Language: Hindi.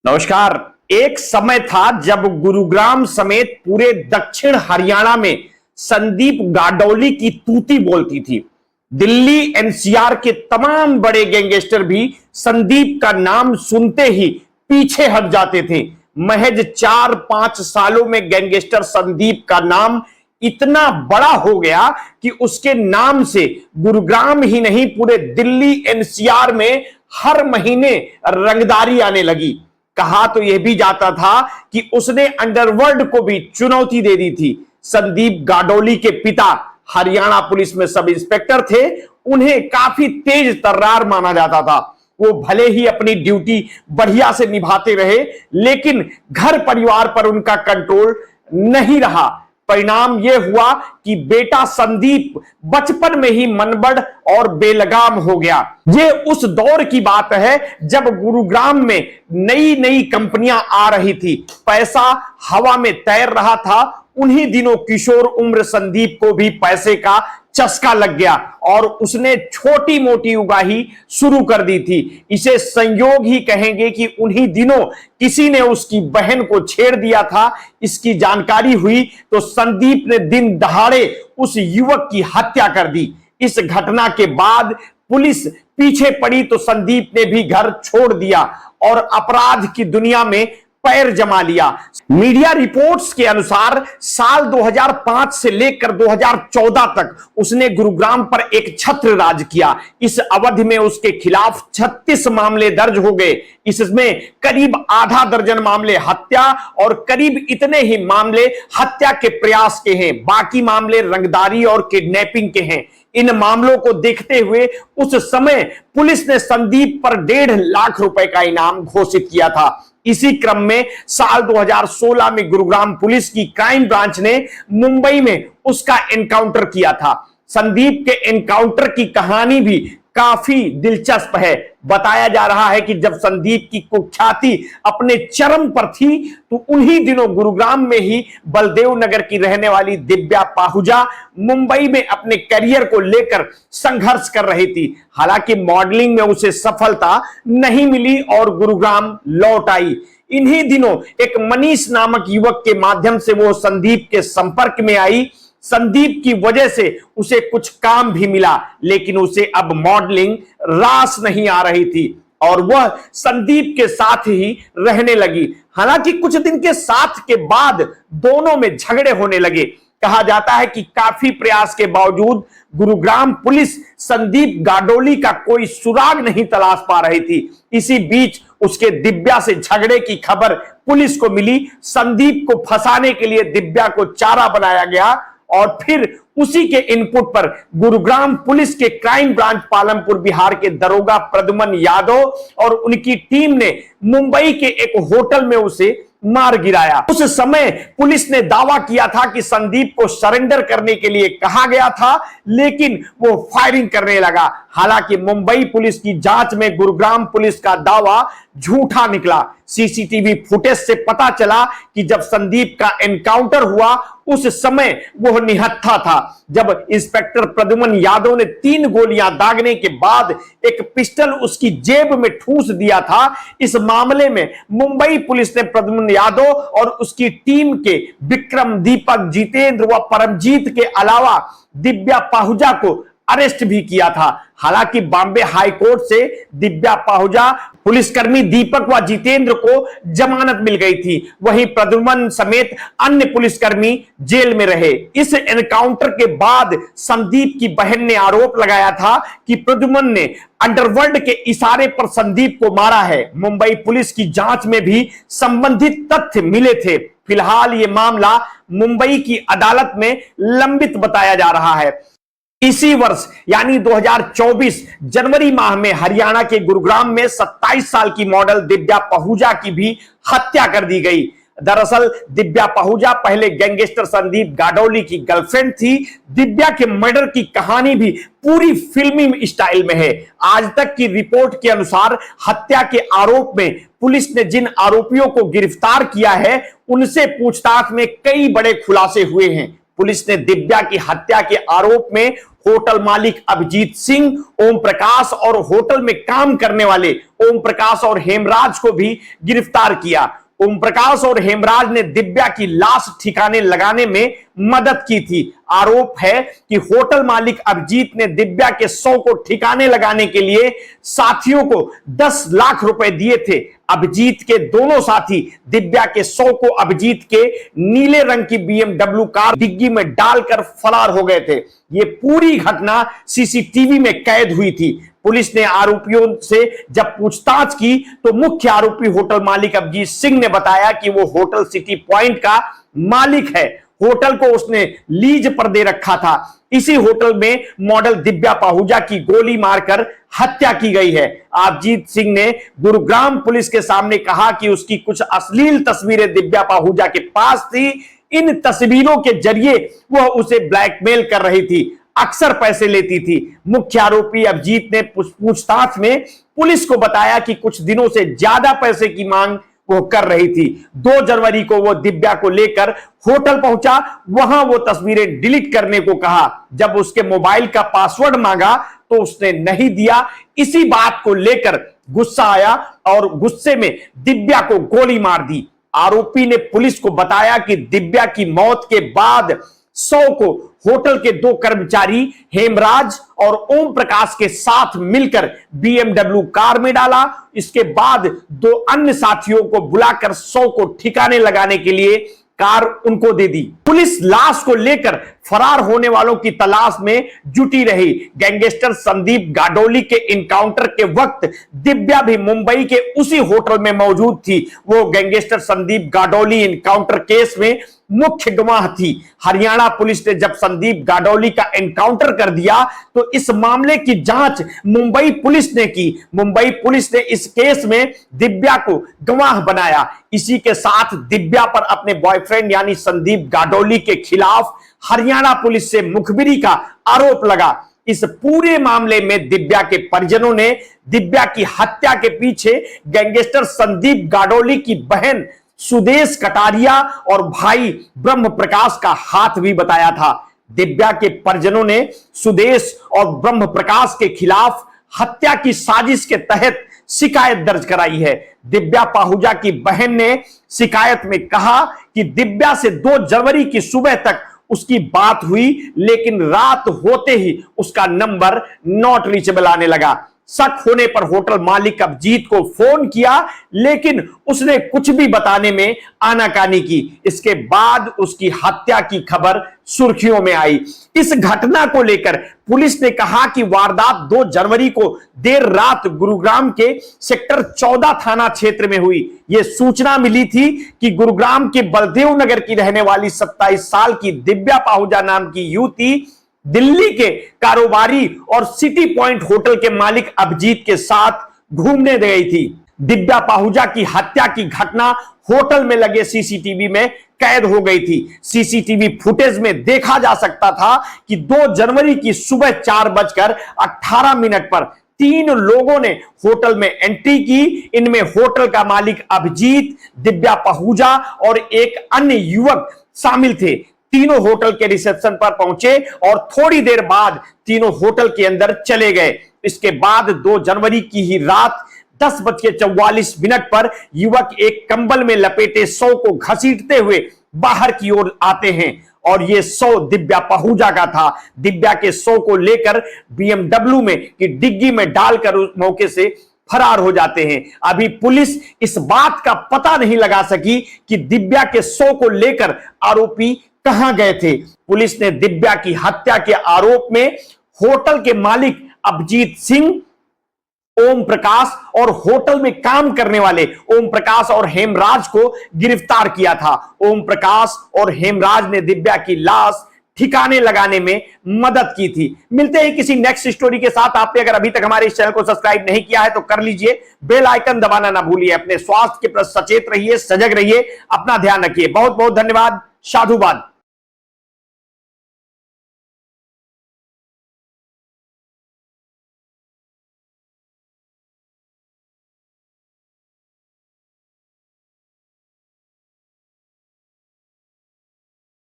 नमस्कार। एक समय था जब गुरुग्राम समेत पूरे दक्षिण हरियाणा में संदीप गाडोली की तूती बोलती थी। दिल्ली एनसीआर के तमाम बड़े गैंगस्टर भी संदीप का नाम सुनते ही पीछे हट जाते थे। महज 4-5 सालों में गैंगस्टर संदीप का नाम इतना बड़ा हो गया कि उसके नाम से गुरुग्राम ही नहीं पूरे दिल्ली एनसीआर में हर महीने रंगदारी आने लगी। कहा तो यह भी जाता था कि उसने अंडरवर्ल्ड को भी चुनौती दे दी थी। संदीप गाडोली के पिता हरियाणा पुलिस में सब इंस्पेक्टर थे। उन्हें काफी तेज तर्रार माना जाता था। वो भले ही अपनी ड्यूटी बढ़िया से निभाते रहे, लेकिन घर परिवार पर उनका कंट्रोल नहीं रहा। परिणाम यह हुआ कि बेटा संदीप बचपन में ही मनबड़ और बेलगाम हो गया। ये उस दौर की बात है जब गुरुग्राम में नई नई कंपनियां आ रही थी, पैसा हवा में तैर रहा था। उन्हीं दिनों किशोर उम्र संदीप को भी पैसे का चस्का लग गया और उसने छोटी मोटी उगाही शुरू कर दी थी। इसे संयोग ही कहेंगे कि उन्हीं दिनों किसी ने उसकी बहन को छेड़ दिया था। इसकी जानकारी हुई तो संदीप ने दिन दहाड़े उस युवक की हत्या कर दी। इस घटना के बाद पुलिस पीछे पड़ी तो संदीप ने भी घर छोड़ दिया और अपराध की दुनिया में पैर जमा लिया। मीडिया रिपोर्ट्स के अनुसार साल 2005 से लेकर 2014 तक उसने गुरुग्राम पर एक छत्र राज किया। इस अवधि में उसके खिलाफ 36 मामले दर्ज हो गए। इसमें करीब आधा दर्जन मामले हत्या और करीब इतने ही मामले हत्या के प्रयास के हैं। बाकी मामले रंगदारी और किडनैपिंग के हैं। इन मामलों को देखते हुए उस समय पुलिस ने संदीप पर 1.5 लाख रुपए का इनाम घोषित किया था। इसी क्रम में साल 2016 में गुरुग्राम पुलिस की क्राइम ब्रांच ने मुंबई में उसका एनकाउंटर किया था। संदीप के एनकाउंटर की कहानी भी काफी दिलचस्प है। बताया जा रहा है कि जब संदीप की कुख्याति अपने चरम पर थी तो उन्हीं दिनों गुरुग्राम में ही बलदेव नगर की रहने वाली दिव्या पाहुजा मुंबई में अपने करियर को लेकर संघर्ष कर रही थी। हालांकि मॉडलिंग में उसे सफलता नहीं मिली और गुरुग्राम लौट आई। इन्हीं दिनों एक मनीष नामक युवक के माध्यम से वो संदीप के संपर्क में आई। संदीप की वजह से उसे कुछ काम भी मिला, लेकिन उसे अब मॉडलिंग रास नहीं आ रही थी और वह संदीप के साथ ही रहने लगी। हालांकि कुछ दिन के साथ के बाद दोनों में झगड़े होने लगे। कहा जाता है कि काफी प्रयास के बावजूद गुरुग्राम पुलिस संदीप गाडोली का कोई सुराग नहीं तलाश पा रही थी। इसी बीच उसके दिव्या से झगड़े की खबर पुलिस को मिली। संदीप को फंसाने के लिए दिव्या को चारा बनाया गया और फिर उसी के इनपुट पर गुरुग्राम पुलिस के क्राइम ब्रांच पालमपुर बिहार के दरोगा प्रद्युमन यादव और उनकी टीम ने मुंबई के एक होटल में उसे मार गिराया। उस समय पुलिस ने दावा किया था कि संदीप को सरेंडर करने के लिए कहा गया था, लेकिन वो फायरिंग करने लगा। हालांकि मुंबई पुलिस की जांच में गुरुग्राम पुलिस का दावा झूठा निकला। सीसीटीवी फुटेज से पता चला कि जब संदीप का एनकाउंटर हुआ उस समय वह निहत्था था। जब इंस्पेक्टर प्रद्युमन यादव ने 3 गोलियां दागने के बाद एक पिस्टल उसकी जेब में ठूंस दिया था। इस मामले में मुंबई पुलिस ने प्रद्युमन यादव और उसकी टीम के विक्रम, दीपक, जितेंद्र व परमजीत के अलावा दिव्या पाहुजा को अरेस्ट भी किया था। हालांकि बॉम्बे हाई कोर्ट से दिव्या पाहुजा, पुलिसकर्मी दीपक व जितेंद्र को जमानत मिल गई थी। वहीं प्रद्युमन समेत अन्य पुलिसकर्मी जेल में रहे। इस एनकाउंटर के बाद संदीप की बहन ने आरोप लगाया था कि प्रद्युमन ने अंडरवर्ल्ड के इशारे पर संदीप को मारा है। मुंबई पुलिस की जांच में भी संबंधित तथ्य मिले थे। फिलहाल यह मामला मुंबई की अदालत में लंबित बताया जा रहा है। इसी वर्ष यानी 2024 जनवरी माह में हरियाणा के गुरुग्राम में 27 साल की मॉडल दिव्या पाहुजा की भी हत्या कर दी गई। दरअसल दिव्या पाहुजा पहले गैंगस्टर संदीप गाडोली की गर्लफ्रेंड थी। दिव्या के मर्डर की कहानी भी पूरी फिल्मी स्टाइल में है। आज तक की रिपोर्ट के अनुसार हत्या के आरोप में पुलिस ने जिन आरोपियों को गिरफ्तार किया है उनसे पूछताछ में कई बड़े खुलासे हुए हैं। पुलिस ने दिव्या की हत्या के आरोप में होटल मालिक अभिजीत सिंह, ओम प्रकाश और होटल में काम करने वाले ओम प्रकाश और हेमराज को भी गिरफ्तार किया। ओम प्रकाश और हेमराज ने दिव्या की लाश ठिकाने लगाने में मदद की थी। आरोप है कि होटल मालिक अभिजीत ने दिव्या के शव को ठिकाने लगाने के लिए साथियों को 10 लाख रुपए दिए थे। अभिजीत के दोनों साथी दिव्या के शव को अभिजीत के नीले रंग की BMW कार डिग्गी में डालकर फरार हो गए थे। यह पूरी घटना सीसीटीवी में कैद हुई थी। पुलिस ने आरोपियों से जब पूछताछ की तो मुख्य आरोपी होटल मालिक अभिजीत सिंह ने बताया कि वो होटल सिटी पॉइंट का मालिक है। होटल को उसने लीज पर दे रखा था। इसी होटल में मॉडल दिव्या पाहुजा की गोली मारकर हत्या की गई है। अभिजीत सिंह ने गुरुग्राम पुलिस के सामने कहा कि उसकी कुछ अश्लील तस्वीरें दिव्या पाहुजा के पास थी। इन तस्वीरों के जरिए वह उसे ब्लैकमेल कर रही थी, अक्सर पैसे लेती थी। मुख्य आरोपी अभिजीत ने पूछताछ में पुलिस को बताया कि कुछ दिनों से ज्यादा पैसे की मांग वो कर रही थी। 2 जनवरी को वो दिव्या को लेकर होटल पहुंचा। वहां वो तस्वीरें डिलीट करने को कहा। जब उसके मोबाइल का पासवर्ड मांगा तो उसने नहीं दिया। इसी बात को लेकर गुस्सा आया और गुस्से में दिव्या को गोली मार दी। आरोपी ने पुलिस को बताया कि दिव्या की मौत के बाद शव को होटल के 2 कर्मचारी हेमराज और ओम प्रकाश के साथ मिलकर BMW कार में डाला। इसके बाद 2 अन्य साथियों को बुलाकर शव को ठिकाने लगाने के लिए कार उनको दे दी। पुलिस लाश को लेकर फरार होने वालों की तलाश में जुटी रही। गैंगस्टर संदीप गाडोली के इनकाउंटर के वक्त दिव्या भी मुंबई के उसी होटल में मौजूद थी। वो gangster Sandeep Gadoli encounter case में मुख्य गवाह थी। हरियाणा पुलिस ने जब संदीप गाडोली का एनकाउंटर कर दिया तो इस मामले की जांच मुंबई पुलिस ने की। मुंबई पुलिस ने इस केस में दिव्या को गवाह बनाया। इसी के साथ दिव्या पर अपने बॉयफ्रेंड यानी संदीप गाडोली के खिलाफ हरियाणा पुलिस से मुखबिरी का आरोप लगा। इस पूरे मामले में दिव्या के परिजनों ने दिव्या की हत्या के पीछे गैंगस्टर संदीप गाडोली की बहन सुदेश कटारिया और भाई ब्रह्म प्रकाश का हाथ भी बताया था। दिव्या के परिजनों ने सुदेश और ब्रह्म प्रकाश के खिलाफ हत्या की साजिश के तहत शिकायत दर्ज कराई है। दिव्या पाहुजा की बहन ने शिकायत में कहा कि दिव्या से 2 जनवरी की सुबह तक उसकी बात हुई, लेकिन रात होते ही उसका नंबर नॉट रीचेबल आने लगा। शक होने पर होटल मालिक अभिजीत को फोन किया, लेकिन उसने कुछ भी बताने में आनाकानी की। इसके बाद उसकी हत्या की खबर सुर्खियों में आई। इस घटना को लेकर पुलिस ने कहा कि वारदात 2 जनवरी को देर रात गुरुग्राम के सेक्टर 14 थाना क्षेत्र में हुई। यह सूचना मिली थी कि गुरुग्राम के बलदेव नगर की रहने वाली 27 साल की दिव्या पाहुजा नाम की युवती दिल्ली के कारोबारी और सिटी पॉइंट होटल के मालिक अभिजीत के साथ घूमने गई थी। दिव्या पाहुजा की हत्या की घटना होटल में लगे सीसीटीवी में कैद हो गई थी। सीसीटीवी फुटेज में देखा जा सकता था कि 2 जनवरी की सुबह 4:18 पर 3 लोगों ने होटल में एंट्री की। इनमें होटल का मालिक अभिजीत, दिव्या पाहुजा और एक अन्य युवक शामिल थे। तीनों होटल के रिसेप्शन पर पहुंचे और थोड़ी देर बाद तीनों होटल के अंदर चले गए। इसके बाद 2 जनवरी की ही रात 10:44 पर युवक एक कंबल में लपेटे शव को घसीटते हुए बाहर की ओर आते हैं और यह शव दिव्या पाहुजा का था। दिव्या के शव को लेकर BMW में की डिग्गी में डालकर उस मौके से फरार हो जाते हैं। अभी पुलिस इस बात का पता नहीं लगा सकी कि दिव्या के शव को लेकर आरोपी कहां गए थे। पुलिस ने दिव्या की हत्या के आरोप में होटल के मालिक अभिजीत सिंह, ओम प्रकाश और होटल में काम करने वाले ओम प्रकाश और हेमराज को गिरफ्तार किया था। ओम प्रकाश और हेमराज ने दिव्या की लाश ठिकाने लगाने में मदद की थी। मिलते हैं किसी नेक्स्ट स्टोरी के साथ। आपने अगर अभी तक हमारे इस चैनल को सब्सक्राइब नहीं किया है तो कर लीजिए, बेल आइकन दबाना ना भूलिए। अपने स्वास्थ्य के प्रति सचेत रहिए, सजग रहिए, अपना ध्यान रखिए। बहुत बहुत धन्यवाद। साधुवाद।